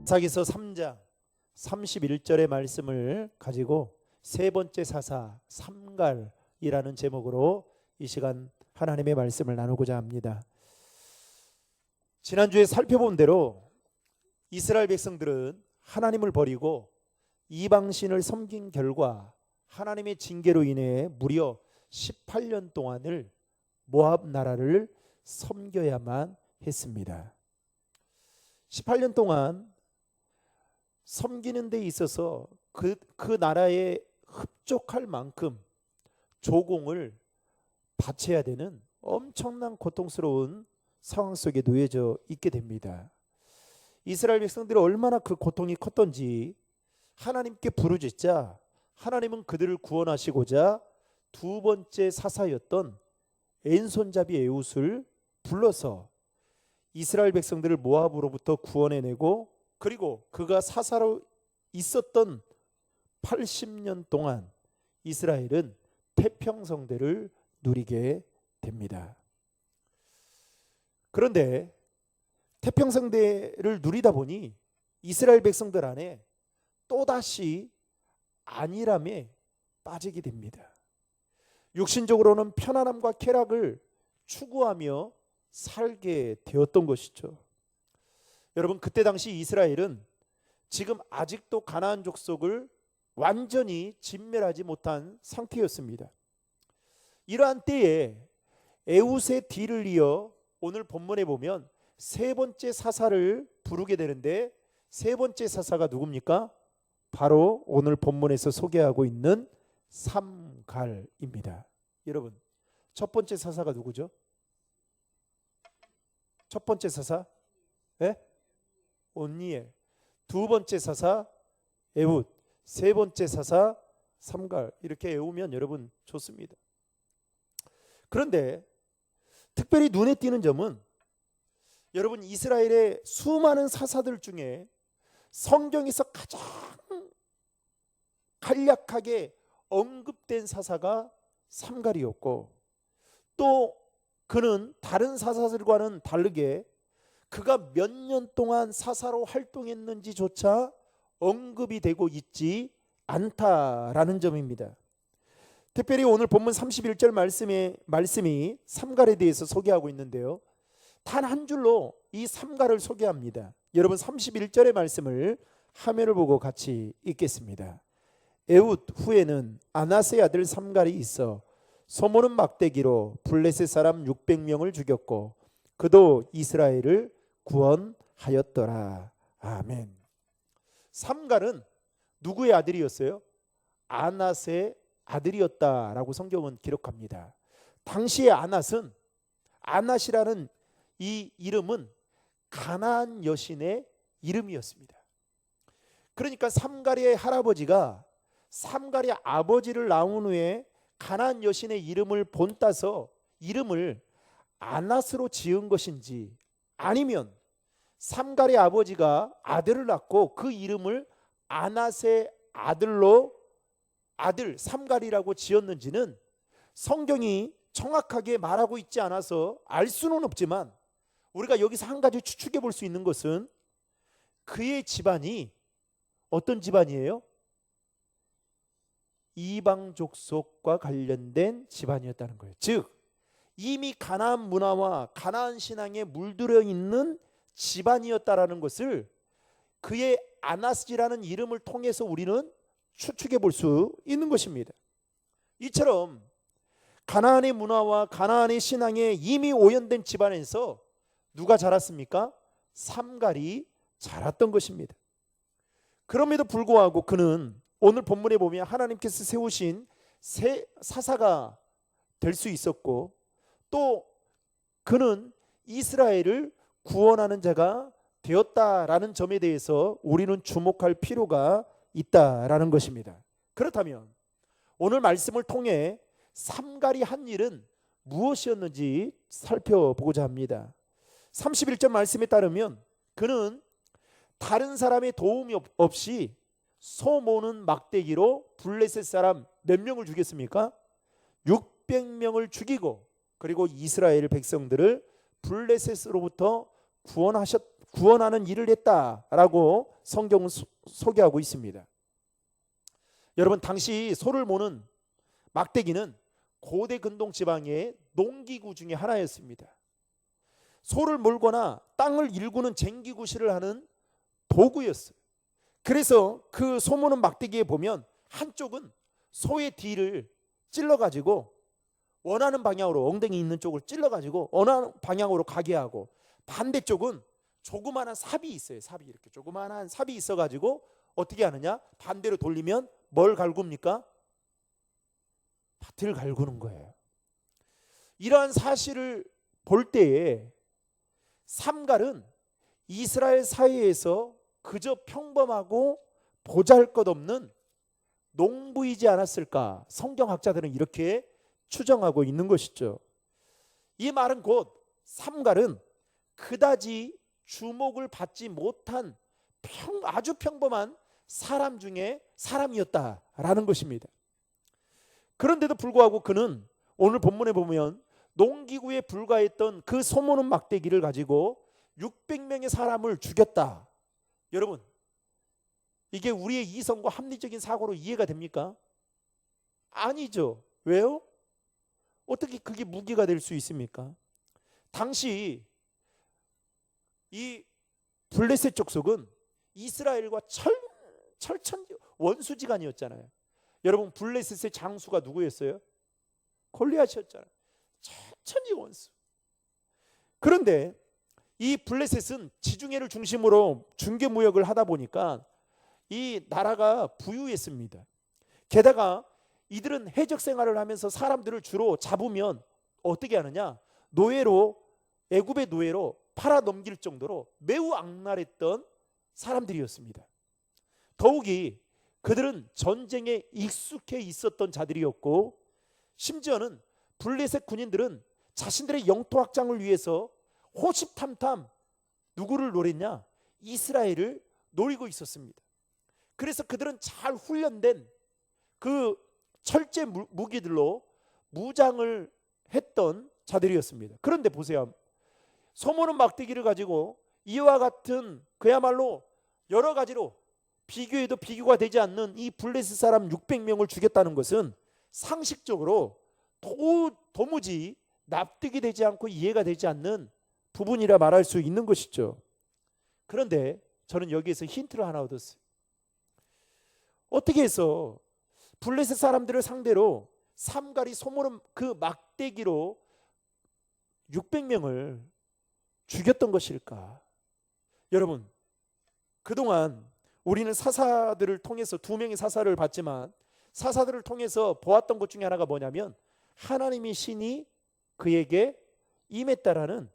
암사기서 3장 31절의 말씀을 가지고 세 번째 사사 삼갈이라는 제목으로 이 시간 하나님의 말씀을 나누고자 합니다. 지난주에 살펴본 대로 이스라엘 백성들은 하나님을 버리고 이방신을 섬긴 결과 하나님의 징계로 인해 무려 18년 동안을 모압 나라를 섬겨야만 했습니다. 18년 동안 섬기는 데 있어서 그 나라에 흡족할 만큼 조공을 바쳐야 되는 엄청난 고통스러운 상황 속에 놓여져 있게 됩니다. 이스라엘 백성들이 얼마나 그 고통이 컸던지 하나님께 부르짖자 하나님은 그들을 구원하시고자 두 번째 사사였던 왼손잡이 에훗을 불러서 이스라엘 백성들을 모압으로부터 구원해내고 그리고 그가 사사로 있었던 80년 동안 이스라엘은 태평성대를 누리게 됩니다. 그런데 태평성대를 누리다 보니 이스라엘 백성들 안에 또다시 안일함에 빠지게 됩니다. 육신적으로는 편안함과 쾌락을 추구하며 살게 되었던 것이죠. 여러분, 그때 당시 이스라엘은 지금 아직도 가나안 족속을 완전히 진멸하지 못한 상태였습니다. 이러한 때에 에훗의 뒤를 이어 오늘 본문에 보면 세 번째 사사를 부르게 되는데 세 번째 사사가 누굽니까? 바로 오늘 본문에서 소개하고 있는 삼갈입니다. 여러분, 첫 번째 사사가 누구죠? 첫 번째 사사? 네? 온니엘. 두 번째 사사 에훗. 세 번째 사사 삼갈. 이렇게 외우면 여러분 좋습니다. 그런데 특별히 눈에 띄는 점은 여러분 이스라엘의 수많은 사사들 중에 성경에서 가장 간략하게 언급된 사사가 삼갈이었고 또 그는 다른 사사들과는 다르게 그가 몇 년 동안 사사로 활동했는지조차 언급이 되고 있지 않다라는 점입니다. 특별히 오늘 본문 31절 말씀이 삼갈에 대해서 소개하고 있는데요. 단 한 줄로 이 삼갈을 소개합니다. 여러분 31절의 말씀을 화면을 보고 같이 읽겠습니다. 에훗 후에는 아나스의 아들 삼갈이 있어 소모는 막대기로 블레셋 사람 600명을 죽였고 그도 이스라엘을 구원하였더라. 아멘. 삼갈은 누구의 아들이었어요? 아낫의 아들이었다라고 성경은 기록합니다. 당시의 아낫이라는 이 이름은 가나안 여신의 이름이었습니다. 그러니까 삼갈의 할아버지가 삼갈의 아버지를 낳은 후에 가나안 여신의 이름을 본따서 이름을 아낫으로 지은 것인지 아니면 삼갈의 아버지가 아들을 낳고 그 이름을 아낫의 아들 삼갈이라고 지었는지는 성경이 정확하게 말하고 있지 않아서 알 수는 없지만 우리가 여기서 한 가지 추측해 볼 수 있는 것은 그의 집안이 어떤 집안이에요? 이방 족속과 관련된 집안이었다는 거예요. 즉 이미 가나안 문화와 가나안 신앙에 물들어 있는 집안이었다라는 것을 그의 아나스라는 이름을 통해서 우리는 추측해 볼 수 있는 것입니다. 이처럼 가나안의 문화와 가나안의 신앙에 이미 오연된 집안에서 누가 자랐습니까? 삼갈이 자랐던 것입니다. 그럼에도 불구하고 그는 오늘 본문에 보면 하나님께서 세우신 새 사사가 될 수 있었고 또 그는 이스라엘을 구원하는 자가 되었다라는 점에 대해서 우리는 주목할 필요가 있다라는 것입니다. 그렇다면 오늘 말씀을 통해 삼갈이 한 일은 무엇이었는지 살펴보고자 합니다. 31절 말씀에 따르면 그는 다른 사람의 도움이 없이 소 모는 막대기로 블레셋 사람 몇 명을 죽였습니까? 600명을 죽이고 그리고 이스라엘 백성들을 블레셋으로부터 구원하는 일을 했다라고 성경은 소개하고 있습니다. 여러분, 당시 소를 모는 막대기는 고대 근동 지방의 농기구 중에 하나였습니다. 소를 몰거나 땅을 일구는 쟁기구실을 하는 도구였어요. 그래서 그 소 모는 막대기에 보면 한쪽은 소의 뒤를 찔러가지고 원하는 방향으로, 엉덩이 있는 쪽을 찔러가지고 원하는 방향으로 가게 하고, 반대쪽은 조그마한 삽이 있어요. 삽이 이렇게 조그마한 삽이 있어가지고 어떻게 하느냐, 반대로 돌리면 뭘 갈굽니까? 밭을 갈구는 거예요. 이러한 사실을 볼 때에 삼갈은 이스라엘 사회에서 그저 평범하고 보잘것없는 농부이지 않았을까, 성경학자들은 이렇게 추정하고 있는 것이죠. 이 말은 곧 삼갈은 그다지 주목을 받지 못한 아주 평범한 사람 중에 사람이었다라는 것입니다. 그런데도 불구하고 그는 오늘 본문에 보면 농기구에 불과했던 그 소모는 막대기를 가지고 600명의 사람을 죽였다. 여러분, 이게 우리의 이성과 합리적인 사고로 이해가 됩니까? 아니죠. 왜요? 어떻게 그게 무기가 될 수 있습니까? 당시 이 블레셋 족속은 이스라엘과 철천지 원수지간이었잖아요. 여러분, 블레셋의 장수가 누구였어요? 골리앗이었잖아요. 철천지 원수. 그런데 이 블레셋은 지중해를 중심으로 중개무역을 하다 보니까 이 나라가 부유했습니다. 게다가 이들은 해적 생활을 하면서 사람들을 주로 잡으면 어떻게 하느냐, 노예로, 애굽의 노예로 팔아 넘길 정도로 매우 악랄했던 사람들이었습니다. 더욱이 그들은 전쟁에 익숙해 있었던 자들이었고, 심지어는 블레셋 군인들은 자신들의 영토 확장을 위해서 호시탐탐 누구를 노렸냐? 이스라엘을 노리고 있었습니다. 그래서 그들은 잘 훈련된 그 철제 무기들로 무장을 했던 자들이었습니다. 그런데 보세요. 소모는 막대기를 가지고 이와 같은 그야말로 여러 가지로 비교해도 비교가 되지 않는 이 블레셋 사람 600명을 죽였다는 것은 상식적으로 도무지 납득이 되지 않고 이해가 되지 않는 부분이라 말할 수 있는 것이죠. 그런데 저는 여기에서 힌트를 하나 얻었어요. 어떻게 해서 블레셋 사람들을 상대로 삼갈이 소모는 그 막대기로 600명을 죽였던 것일까? 여러분, 그동안 우리는 사사들을 통해서 2명의 사사를 봤지만, 사사들을 통해서 보았던 것 중에 하나가 뭐냐면, 하나님의 신이 그에게 임했다라는,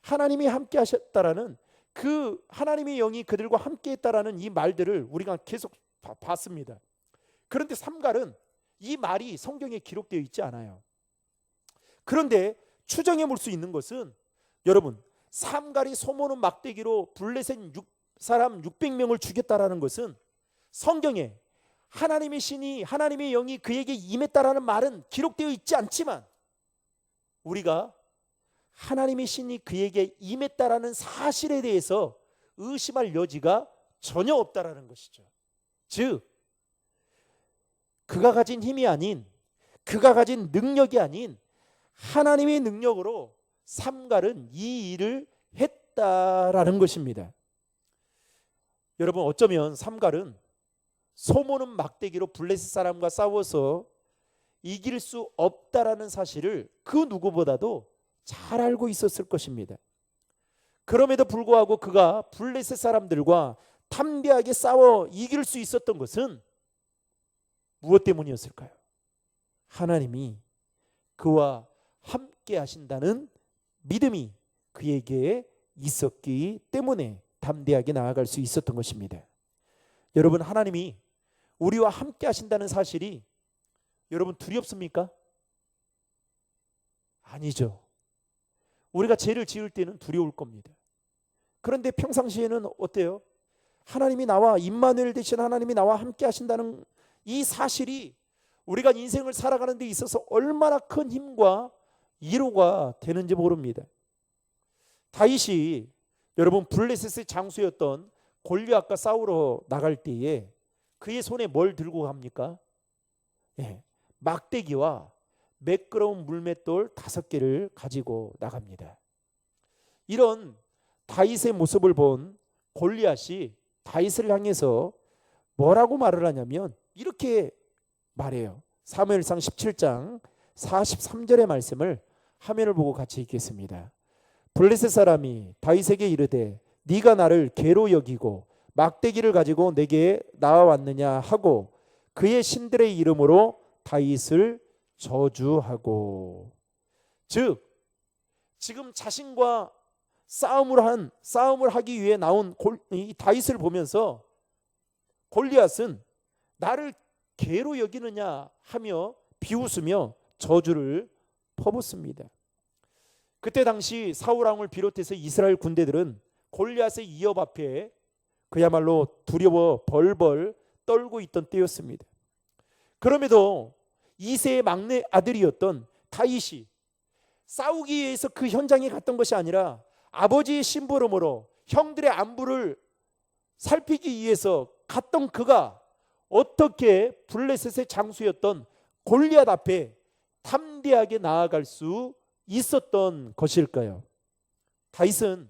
하나님이 함께 하셨다라는, 그 하나님의 영이 그들과 함께 했다라는 이 말들을 우리가 계속 봤습니다. 그런데 삼갈은 이 말이 성경에 기록되어 있지 않아요. 그런데 추정해 볼 수 있는 것은, 여러분, 삼갈이 소모는 막대기로 블레셋 사람 600명을 죽였다라는 것은 성경에 하나님의 신이, 하나님의 영이 그에게 임했다라는 말은 기록되어 있지 않지만, 우리가 하나님의 신이 그에게 임했다라는 사실에 대해서 의심할 여지가 전혀 없다라는 것이죠. 즉, 그가 가진 힘이 아닌, 그가 가진 능력이 아닌 하나님의 능력으로 삼갈은 이 일을 했다라는 것입니다. 여러분, 어쩌면 삼갈은 소모는 막대기로 블레셋 사람과 싸워서 이길 수 없다라는 사실을 그 누구보다도 잘 알고 있었을 것입니다. 그럼에도 불구하고 그가 블레셋 사람들과 담대하게 싸워 이길 수 있었던 것은 무엇 때문이었을까요? 하나님이 그와 함께 하신다는 믿음이 그에게 있었기 때문에 담대하게 나아갈 수 있었던 것입니다. 여러분, 하나님이 우리와 함께 하신다는 사실이 여러분 두렵습니까? 아니죠. 우리가 죄를 지을 때는 두려울 겁니다. 그런데 평상시에는 어때요? 하나님이 나와, 임마누엘 되신 하나님이 나와 함께 하신다는 이 사실이 우리가 인생을 살아가는 데 있어서 얼마나 큰 힘과 위로가 되는지 모릅니다. 다윗이 여러분, 블레셋의 장수였던 골리앗과 싸우러 나갈 때에 그의 손에 뭘 들고 갑니까? 예, 막대기와 매끄러운 물맷돌 5개를 가지고 나갑니다. 이런 다윗의 모습을 본 골리앗이 다윗을 향해서 뭐라고 말을 하냐면 이렇게 말해요. 사무엘상 17장 43절의 말씀을 화면을 보고 같이 읽겠습니다. 블레셋 사람이 다윗에게 이르되 네가 나를 개로 여기고 막대기를 가지고 내게 나와왔느냐 하고 그의 신들의 이름으로 다윗을 저주하고. 즉 지금 자신과 싸움을 하기 위해 나온 이 다윗을 보면서 골리앗은 나를 개로 여기느냐 하며 비웃으며 저주를 퍼붓습니다. 그때 당시 사울 왕을 비롯해서 이스라엘 군대들은 골리앗의 위협 앞에 그야말로 두려워 벌벌 떨고 있던 때였습니다. 그럼에도 이새의 막내 아들이었던 다윗이 싸우기 위해서 그 현장에 갔던 것이 아니라 아버지의 심부름으로 형들의 안부를 살피기 위해서 갔던 그가 어떻게 블레셋의 장수였던 골리앗 앞에 담대하게 나아갈 수 있었던 것일까요? 다윗은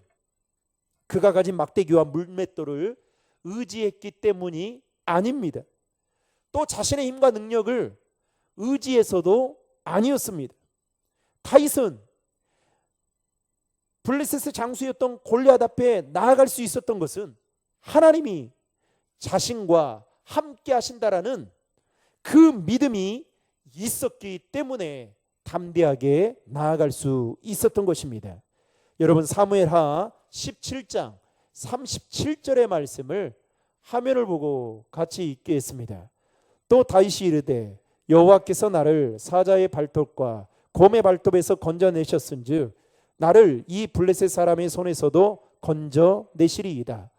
그가 가진 막대기와 물맷돌을 의지했기 때문이 아닙니다. 또 자신의 힘과 능력을 의지해서도 아니었습니다. 다윗은 블레셋의 장수였던 골리앗 앞에 나아갈 수 있었던 것은 하나님이 자신과 함께 하신다라는 그 믿음이 있었기 때문에 담대하게 나아갈 수 있었던 것입니다. 여러분, 사무엘하 17장 37절의 말씀을 화면을 보고 같이 읽겠습니다. 또 다윗이 이르되 여호와께서 나를 사자의 발톱과 곰의 발톱에서 건져내셨은즉 나를 이 블레셋 사람의 손에서도 건져내시리이다.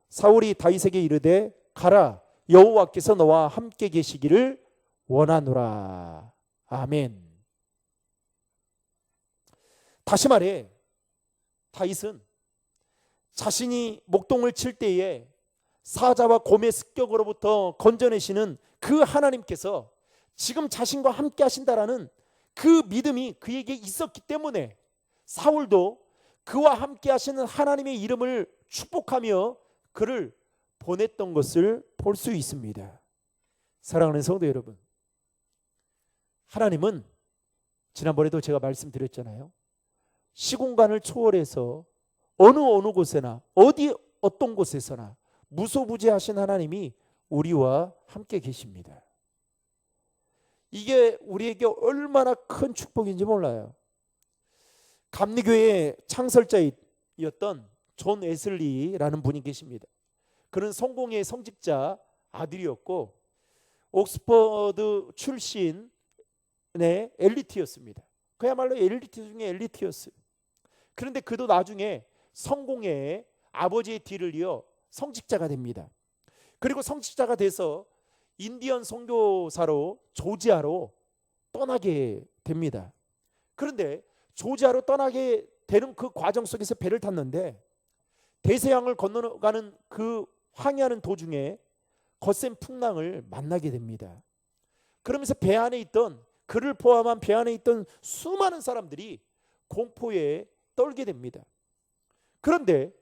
사울이 다윗에게 이르되 가라, 여호와께서 너와 함께 계시기를 원하노라. 아멘. 다시 말해 다윗은 자신이 목동을 칠 때에 사자와 곰의 습격으로부터 건져내시는 그 하나님께서 지금 자신과 함께 하신다라는 그 믿음이 그에게 있었기 때문에 사울도 그와 함께 하시는 하나님의 이름을 축복하며 그를 보냈던 것을 볼 수 있습니다. 사랑하는 성도 여러분, 하나님은 지난번에도 제가 말씀드렸잖아요. 시공간을 초월해서 어느 곳에나 어떤 곳에서나 무소부재하신 하나님이 우리와 함께 계십니다. 이게 우리에게 얼마나 큰 축복인지 몰라요. 감리교의 창설자였던 존 웨슬리라는 분이 계십니다. 그는 성공의 성직자 아들이었고 옥스퍼드 출신의 엘리트였습니다. 그야말로 엘리트 중에 엘리트였어요. 그런데 그도 나중에 성공의 아버지의 뒤를 이어 성직자가 됩니다. 그리고 성직자가 돼서 인디언 선교사로 조지아로 떠나게 됩니다. 그런데 조지아로 떠나게 되는 그 과정 속에서 배를 탔는데 대서양을 건너가는 그 항해하는 도중에 거센 풍랑을 만나게 됩니다. 그러면서 배 안에 있던 그를 포함한 배 안에 있던 수많은 사람들이 공포에 떨게 됩니다. 그런데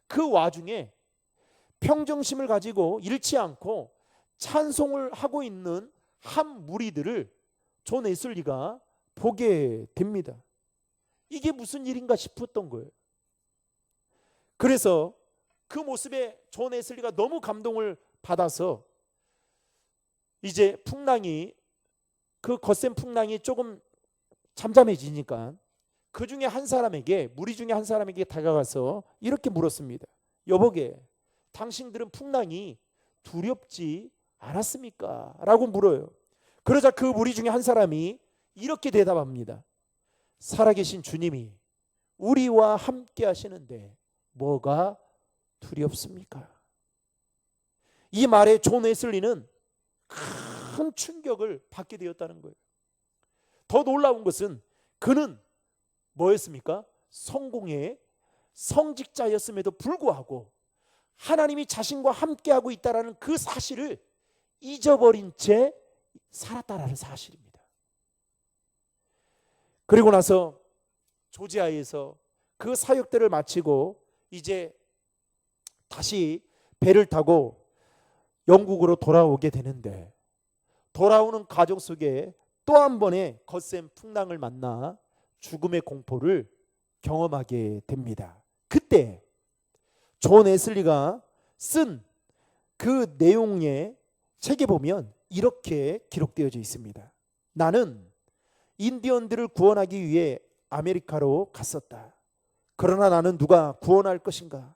그 와중에 평정심을 가지고 잃지 않고 찬송을 하고 있는 한 무리들을 존 웨슬리가 보게 됩니다. 이게 무슨 일인가 싶었던 거예요. 그래서 그 모습에 존 웨슬리가 너무 감동을 받아서 이제 그 거센 풍랑이 조금 잠잠해지니까 그 중에 한 사람에게, 무리 중에 한 사람에게 다가가서 이렇게 물었습니다. 여보게, 당신들은 풍랑이 두렵지 않았습니까? 라고 물어요. 그러자 그 무리 중에 한 사람이 이렇게 대답합니다. 살아계신 주님이 우리와 함께 하시는데 뭐가 두렵습니까? 이 말에 존 웨슬리는 큰 충격을 받게 되었다는 거예요. 더 놀라운 것은 그는 뭐였습니까? 성공의 성직자였음에도 불구하고 하나님이 자신과 함께하고 있다는 그 사실을 잊어버린 채 살았다라는 사실입니다. 그리고 나서 조지아에서 그 사역들을 마치고 이제 다시 배를 타고 영국으로 돌아오게 되는데, 돌아오는 과정 속에 또 한 번의 거센 풍랑을 만나 죽음의 공포를 경험하게 됩니다. 그때 존 웨슬리가 쓴 그 내용의 책에 보면 이렇게 기록되어져 있습니다. 나는 인디언들을 구원하기 위해 아메리카로 갔었다. 그러나 나는 누가 구원할 것인가?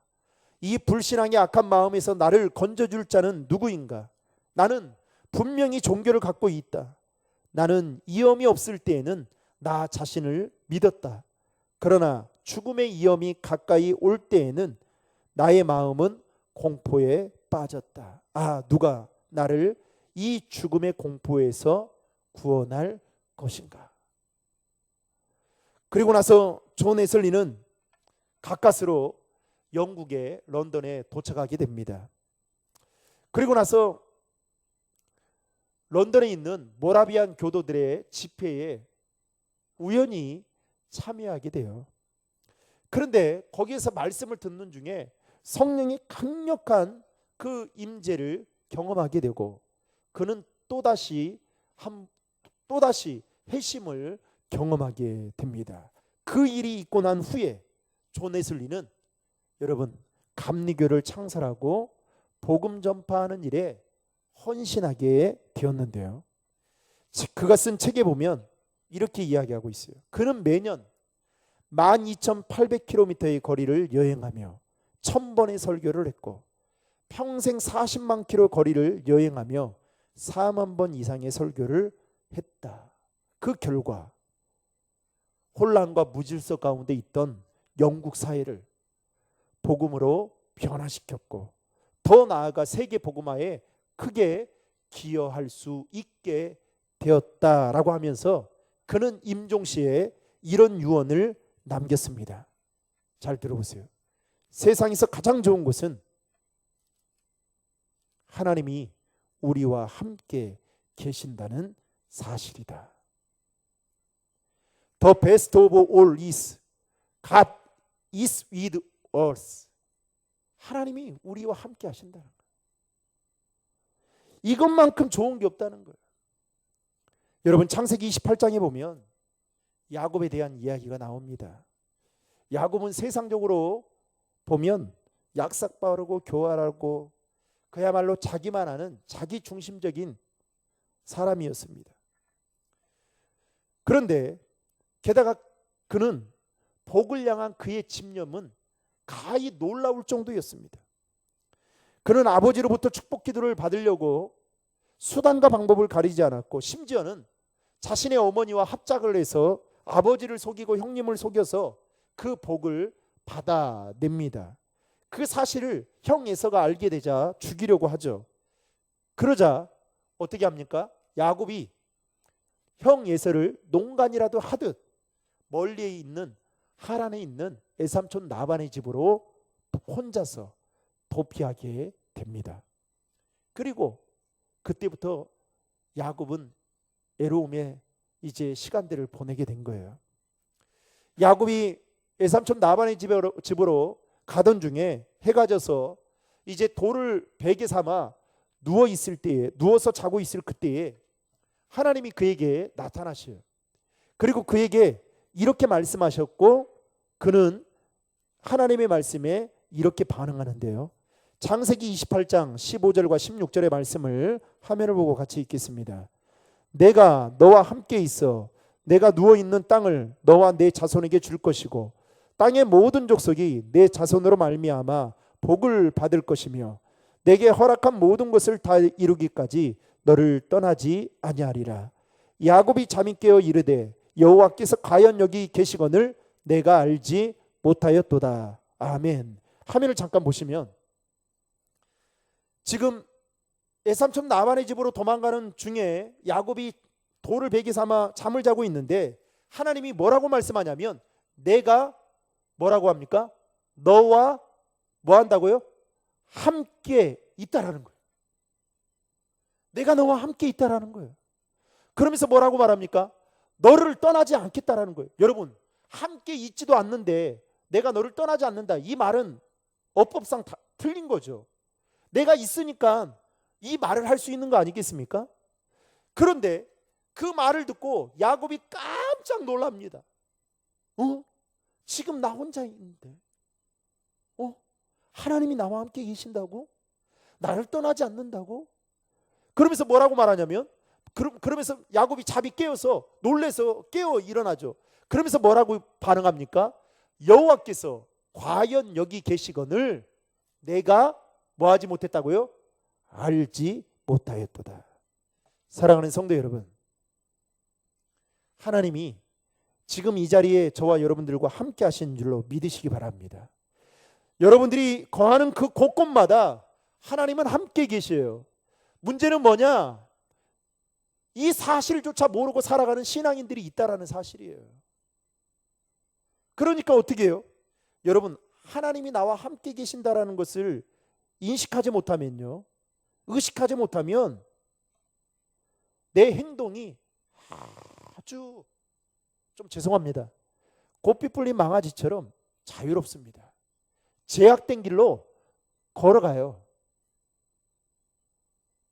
이 불신앙의 악한 마음에서 나를 건져줄 자는 누구인가? 나는 분명히 종교를 갖고 있다. 나는 위험이 없을 때에는 나 자신을 믿었다. 그러나 죽음의 위험이 가까이 올 때에는 나의 마음은 공포에 빠졌다. 누가 나를 이 죽음의 공포에서 구원할 것인가? 그리고 나서 존 웨슬리는 가까스로 영국의 런던에 도착하게 됩니다. 그리고 나서 런던에 있는 모라비안 교도들의 집회에 우연히 참여하게 돼요. 그런데 거기에서 말씀을 듣는 중에 성령이 강력한 그 임재를 경험하게 되고, 그는 또다시 회심을 경험하게 됩니다. 그 일이 있고 난 후에 존 웨슬리는 여러분 감리교를 창설하고 복음 전파하는 일에 헌신하게 되었는데요. 그가 쓴 책에 보면 이렇게 이야기하고 있어요. 그는 매년 12,800km의 거리를 여행하며 1000번의 설교를 했고, 평생 40만 킬로 거리를 여행하며 4만 번 이상의 설교를 했다. 그 결과 혼란과 무질서 가운데 있던 영국 사회를 복음으로 변화시켰고, 더 나아가 세계 복음화에 크게 기여할 수 있게 되었다라고 하면서 그는 임종시에 이런 유언을 남겼습니다. 잘 들어보세요. 세상에서 가장 좋은 것은 하나님이 우리와 함께 계신다는 사실이다. The best of all is God is with us. 하나님이 우리와 함께 하신다는 거예요. 이것만큼 좋은 게 없다는 거예요. 여러분 창세기 28장에 보면 야곱에 대한 이야기가 나옵니다. 야곱은 세상적으로 보면 약삭빠르고 교활하고 그야말로 자기만 아는 자기 중심적인 사람이었습니다. 그런데 게다가 그는 복을 향한 그의 집념은 가히 놀라울 정도였습니다. 그는 아버지로부터 축복 기도를 받으려고 수단과 방법을 가리지 않았고, 심지어는 자신의 어머니와 합작을 해서 아버지를 속이고 형님을 속여서 그 복을 받아냅니다. 그 사실을 형 에서가 알게 되자 죽이려고 하죠. 그러자 어떻게 합니까? 야곱이 형 에서를 농간이라도 하듯 멀리에 있는 하란에 있는 애삼촌 라반의 집으로 혼자서 도피하게 됩니다. 그리고 그때부터 야곱은 애로움에 이제 시간들을 보내게 된 거예요. 야곱이 애삼촌 라반의 집으로 가던 중에 해가 져서 이제 돌을 베개 삼아 누워서 자고 있을 그때에 하나님이 그에게 나타나셔요. 그리고 그에게 이렇게 말씀하셨고, 그는 하나님의 말씀에 이렇게 반응하는데요. 창세기 28장 15절과 16절의 말씀을 화면을 보고 같이 읽겠습니다. 내가 너와 함께 있어 내가 누워있는 땅을 너와 내 자손에게 줄 것이고, 땅의 모든 족속이 내 자손으로 말미암아 복을 받을 것이며, 내게 허락한 모든 것을 다 이루기까지 너를 떠나지 아니하리라. 야곱이 잠이 깨어 이르되 여호와께서 과연 여기 계시거늘 내가 알지 못하였도다. 아멘. 화면을 잠깐 보시면 지금 애삼촌 라반의 집으로 도망가는 중에 야곱이 돌을 베개 삼아 잠을 자고 있는데, 하나님이 뭐라고 말씀하냐면 내가 뭐라고 합니까? 너와 뭐 한다고요? 함께 있다라는 거예요. 내가 너와 함께 있다라는 거예요. 그러면서 뭐라고 말합니까? 너를 떠나지 않겠다라는 거예요. 여러분, 함께 있지도 않는데 내가 너를 떠나지 않는다. 이 말은 어법상 다 틀린 거죠. 내가 있으니까 이 말을 할 수 있는 거 아니겠습니까? 그런데 그 말을 듣고 야곱이 깜짝 놀랍니다. 지금 나 혼자 있는데 하나님이 나와 함께 계신다고? 나를 떠나지 않는다고? 그러면서 뭐라고 말하냐면, 그러면서 야곱이 잠이 깨어서 놀래서 깨어 일어나죠. 그러면서 뭐라고 반응합니까? 여호와께서 과연 여기 계시거늘 내가 뭐하지 못했다고요? 알지 못하였도다. 사랑하는 성도 여러분, 하나님이 지금 이 자리에 저와 여러분들과 함께 하신 줄로 믿으시기 바랍니다. 여러분들이 거하는 그 곳곳마다 하나님은 함께 계셔요. 문제는 뭐냐? 이 사실조차 모르고 살아가는 신앙인들이 있다라는 사실이에요. 그러니까 어떻게 해요? 여러분, 하나님이 나와 함께 계신다라는 것을 인식하지 못하면요, 의식하지 못하면 내 행동이 아주, 좀 죄송합니다, 고삐 풀린 망아지처럼 자유롭습니다. 제약된 길로 걸어가요.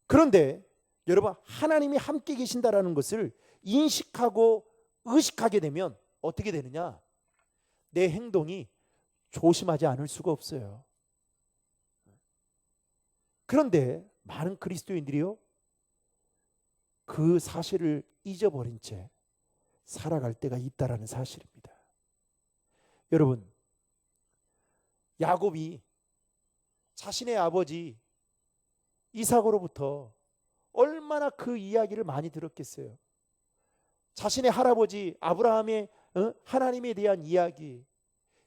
그런데 여러분, 하나님이 함께 계신다라는 것을 인식하고 의식하게 되면 어떻게 되느냐? 내 행동이 조심하지 않을 수가 없어요. 그런데 많은 그리스도인들이요, 그 사실을 잊어버린 채 살아갈 때가 있다라는 사실입니다. 여러분, 야곱이 자신의 아버지 이삭으로부터 얼마나 그 이야기를 많이 들었겠어요. 자신의 할아버지 아브라함의 하나님에 대한 이야기,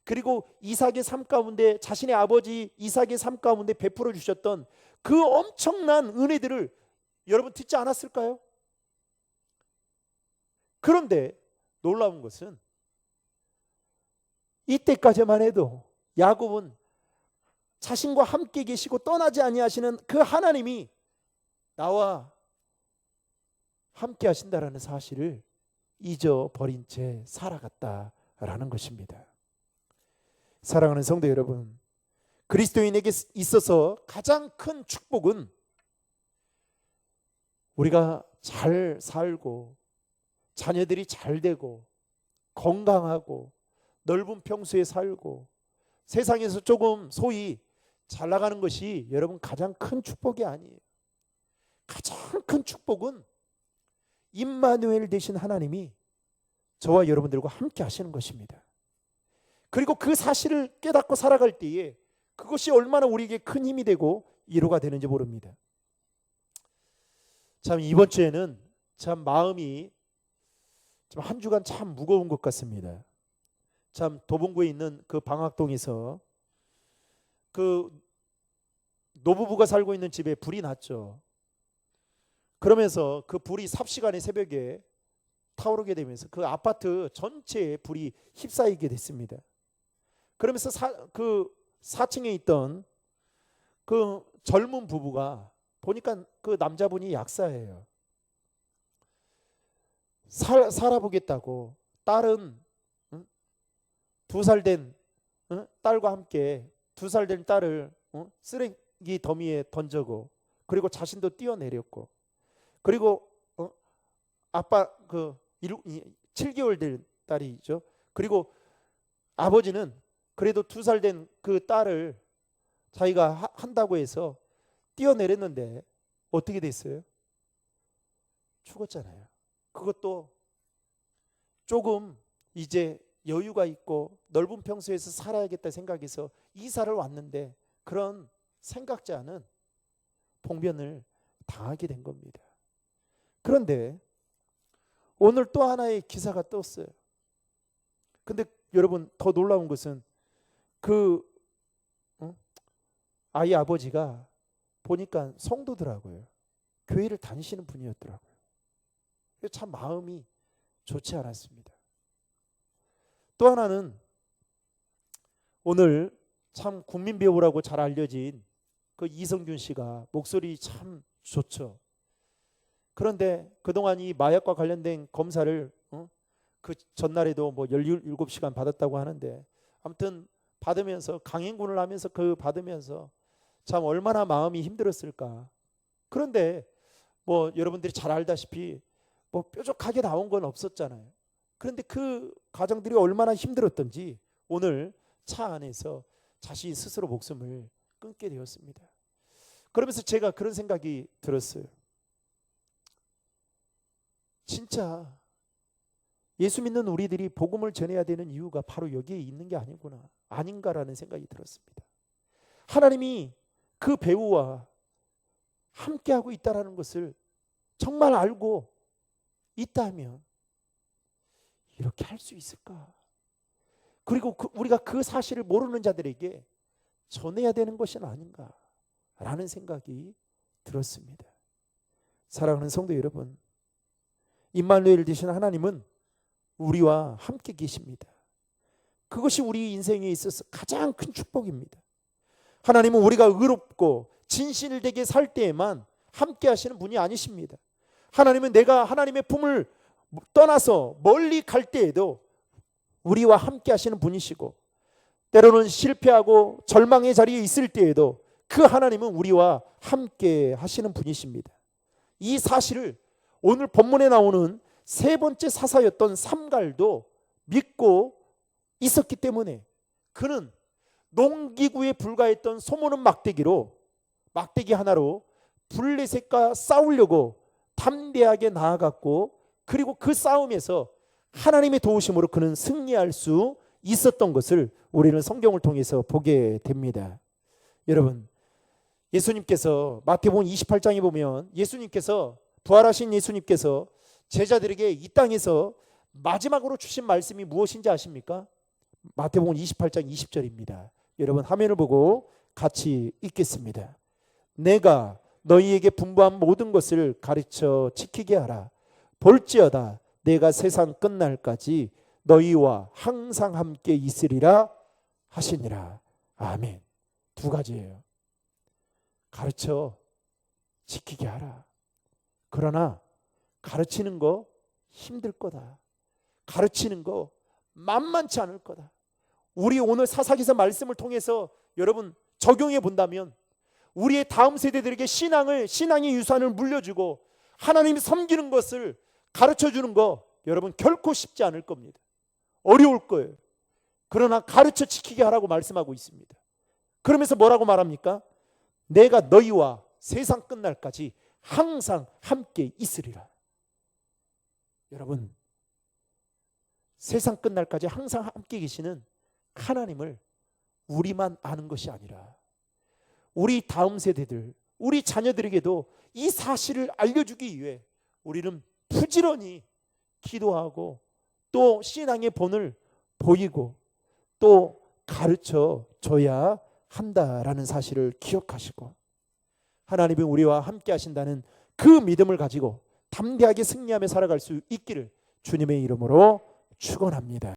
그리고 이삭의 삶 가운데, 자신의 아버지 이삭의 삶 가운데 베풀어 주셨던 그 엄청난 은혜들을 여러분 듣지 않았을까요? 그런데 놀라운 것은 이때까지만 해도 야곱은 자신과 함께 계시고 떠나지 아니하시는 그 하나님이 나와 함께 하신다라는 사실을 잊어버린 채 살아갔다라는 것입니다. 사랑하는 성도 여러분, 그리스도인에게 있어서 가장 큰 축복은 우리가 잘 살고 자녀들이 잘 되고 건강하고 넓은 평수에 살고 세상에서 조금 소위 잘 나가는 것이 여러분 가장 큰 축복이 아니에요. 가장 큰 축복은 임마누엘 되신 하나님이 저와 여러분들과 함께 하시는 것입니다. 그리고 그 사실을 깨닫고 살아갈 때에 그것이 얼마나 우리에게 큰 힘이 되고 위로가 되는지 모릅니다. 참 이번 주에는 참 마음이 좀 한 주간 참 무거운 것 같습니다. 참 도봉구에 있는 그 방학동에서 그 노부부가 살고 있는 집에 불이 났죠. 그러면서 그 불이 삽시간에 새벽에 타오르게 되면서 그 아파트 전체에 불이 휩싸이게 됐습니다. 그러면서 그 4층에 있던 그 젊은 부부가 보니까 그 남자분이 약사예요. 살아보겠다고 딸은 2살 된 딸과 함께 2살 된 딸을 쓰레기 더미에 던져고, 그리고 자신도 뛰어내렸고, 그리고 아빠 그 7개월 된 딸이죠. 그리고 아버지는 그래도 2살 된 그 딸을 자기가 한다고 해서 뛰어내렸는데 어떻게 됐어요? 죽었잖아요. 그것도 조금 이제 여유가 있고 넓은 평소에서 살아야겠다 생각해서 이사를 왔는데 그런 생각지 않은 봉변을 당하게 된 겁니다. 그런데 오늘 또 하나의 기사가 떴어요. 근데 여러분, 더 놀라운 것은 그 아이 아버지가 보니까 성도더라고요. 교회를 다니시는 분이었더라고요. 참 마음이 좋지 않았습니다. 또 하나는 오늘 참 국민 배우라고 잘 알려진 그 이성균 씨가 목소리 참 좋죠. 그런데 그동안 이 마약과 관련된 검사를 그 전날에도 뭐 17시간 받았다고 하는데, 아무튼 받으면서 강행군을 하면서 그 받으면서 참 얼마나 마음이 힘들었을까. 그런데 뭐 여러분들이 잘 알다시피 뭐 뾰족하게 나온 건 없었잖아요. 그런데 그 가정들이 얼마나 힘들었던지 오늘 차 안에서 자신 스스로 목숨을 끊게 되었습니다. 그러면서 제가 그런 생각이 들었어요. 진짜 예수 믿는 우리들이 복음을 전해야 되는 이유가 바로 여기에 있는 게 아닌가라는 생각이 들었습니다. 하나님이 그 배우와 함께하고 있다는 것을 정말 알고 있다면 이렇게 할 수 있을까? 그리고 우리가 그 사실을 모르는 자들에게 전해야 되는 것이 아닌가라는 생각이 들었습니다. 사랑하는 성도 여러분, 임마누엘 되신 하나님은 우리와 함께 계십니다. 그것이 우리 인생에 있어서 가장 큰 축복입니다. 하나님은 우리가 의롭고 진실되게 살 때에만 함께 하시는 분이 아니십니다. 하나님은 내가 하나님의 품을 떠나서 멀리 갈 때에도 우리와 함께 하시는 분이시고, 때로는 실패하고 절망의 자리에 있을 때에도 그 하나님은 우리와 함께 하시는 분이십니다. 이 사실을 오늘 본문에 나오는 세 번째 사사였던 삼갈도 믿고 있었기 때문에 그는 농기구에 불과했던 소모는 막대기 하나로 블레셋과 싸우려고 담대하게 나아갔고, 그리고 그 싸움에서 하나님의 도우심으로 그는 승리할 수 있었던 것을 우리는 성경을 통해서 보게 됩니다. 여러분, 예수님께서 마태복음 28장에 보면 예수님께서 부활하신 예수님께서 제자들에게 이 땅에서 마지막으로 주신 말씀이 무엇인지 아십니까? 마태복음 28장 20절입니다. 여러분 화면을 보고 같이 읽겠습니다. 내가 너희에게 분부한 모든 것을 가르쳐 지키게 하라. 볼지어다 내가 세상 끝날까지 너희와 항상 함께 있으리라 하시니라. 아멘. 두 가지예요. 가르쳐 지키게 하라. 그러나 가르치는 거 힘들 거다. 가르치는 거 만만치 않을 거다. 우리 오늘 사사기서 말씀을 통해서 여러분 적용해 본다면 우리의 다음 세대들에게 신앙의 유산을 물려주고 하나님이 섬기는 것을 가르쳐주는 거 여러분 결코 쉽지 않을 겁니다. 어려울 거예요. 그러나 가르쳐 지키게 하라고 말씀하고 있습니다. 그러면서 뭐라고 말합니까? 내가 너희와 세상 끝날까지 항상 함께 있으리라. 여러분, 세상 끝날까지 항상 함께 계시는 하나님을 우리만 아는 것이 아니라 우리 다음 세대들, 우리 자녀들에게도 이 사실을 알려주기 위해 우리는 부지런히 기도하고 또 신앙의 본을 보이고 또 가르쳐 줘야 한다라는 사실을 기억하시고, 하나님이 우리와 함께 하신다는 그 믿음을 가지고 담대하게 승리하며 살아갈 수 있기를 주님의 이름으로 축원합니다.